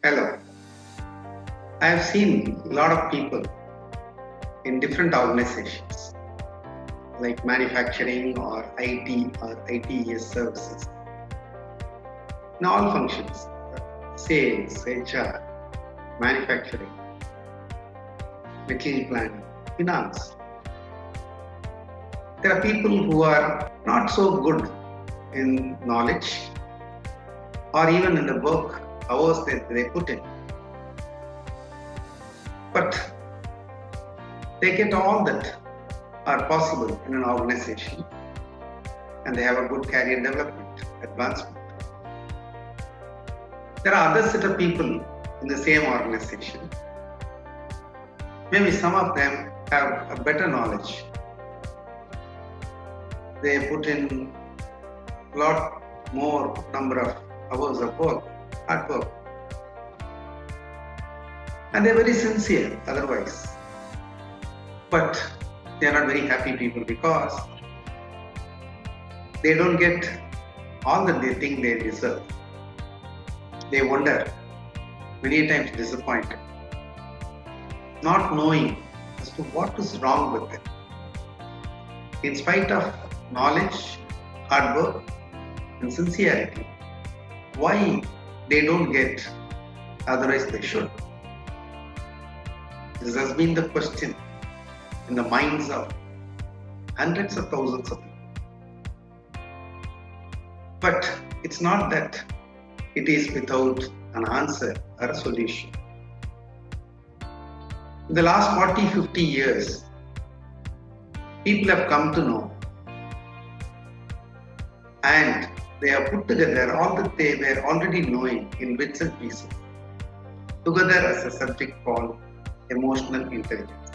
Hello. I have seen a lot of people in different organizations like manufacturing or IT or ITES services in all functions sales, HR, manufacturing, material planning, finance. There are people who are not so good in knowledge or even in the work hours that they put in, but they get all that are possible in an organization and they have a good career development, advancement. There are other set of people in the same organization. Maybe some of them have a better knowledge. They put in a lot more number of hours of work, hard work. And they're very sincere otherwise. But they are not very happy people because they don't get all that they think they deserve. They wonder, many times disappointed, not knowing as to what is wrong with them. In spite of knowledge, hard work, and sincerity, why they don't get, otherwise they should. This has been the question in the minds of hundreds of thousands of people. But it's not that it is without an answer or a solution. In the last 40, 50 years, people have come to know and they have put together all that they were already knowing in bits and pieces together as a subject called emotional intelligence.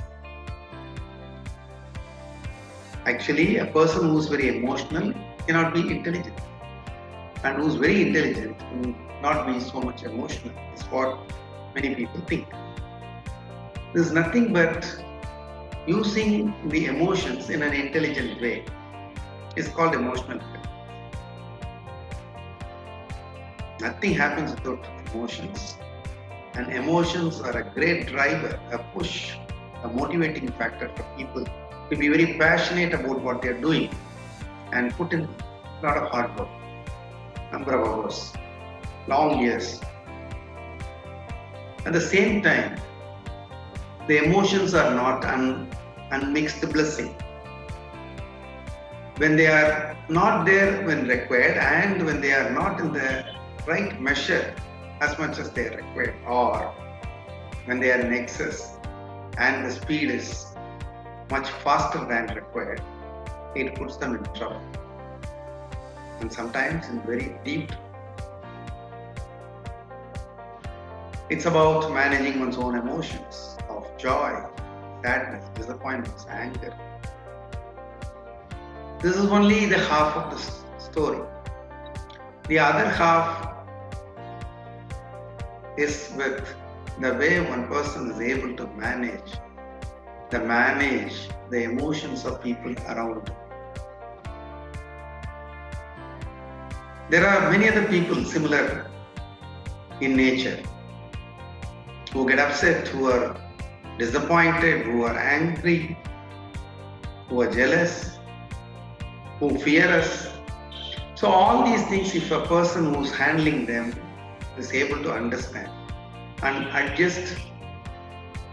Actually, a person who is very emotional cannot be intelligent, and who is very intelligent will not be so much emotional, is what many people think. This is nothing but using the emotions in an intelligent way is called emotional intelligence. Nothing happens without emotions, and emotions are a great driver, a push, a motivating factor for people to be very passionate about what they are doing and put in a lot of hard work, number of hours, long years. At the same time, the emotions are not an unmixed blessing. When they are not there when required and when they are not in the right measure as much as they are required, or when they are in excess and the speed is much faster than required, it puts them in trouble. And sometimes in very deep. It's about managing one's own emotions of joy, sadness, disappointments, anger. This is only the half of the story. The other half is with the way one person is able to manage the emotions of people around them. There are many other people similar in nature who get upset, who are disappointed, who are angry, who are jealous, who fear us. So all these things, if a person who's handling them is able to understand and adjust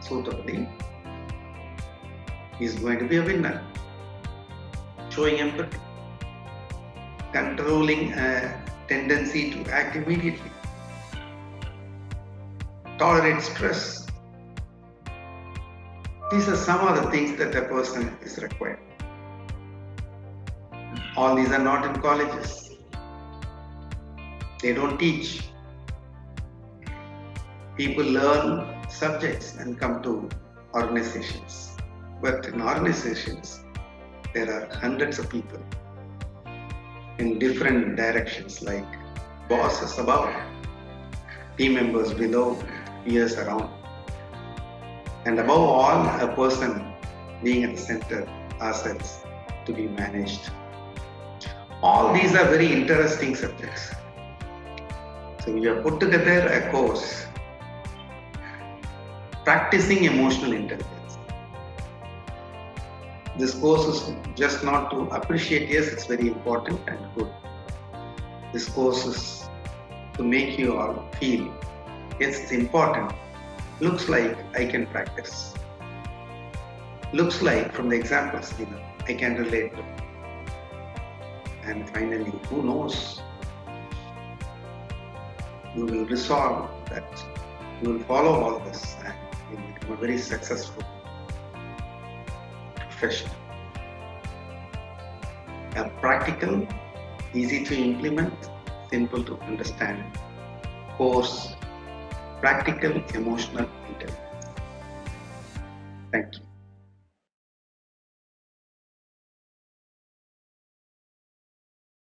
suitably, is going to be a winner. Showing empathy, controlling a tendency to act immediately, tolerate stress. These are some of the things that a person is required. All these are not in colleges. They don't teach. People learn subjects and come to organizations. But in organizations, there are hundreds of people in different directions, like bosses above, team members below, peers around. And above all, a person being at the center, ourselves, to be managed. All these are very interesting subjects. So we have put together a course practicing emotional intelligence. This course is just not to appreciate, yes, it's very important and good. This course is to make you all feel, yes, it's important. Looks like I can practice. Looks like from the examples given, I can relate to. And finally, who knows? You will resolve that. You will follow all this and you will become a very successful professional. A practical, easy to implement, simple to understand course, practical emotional intelligence. Thank you.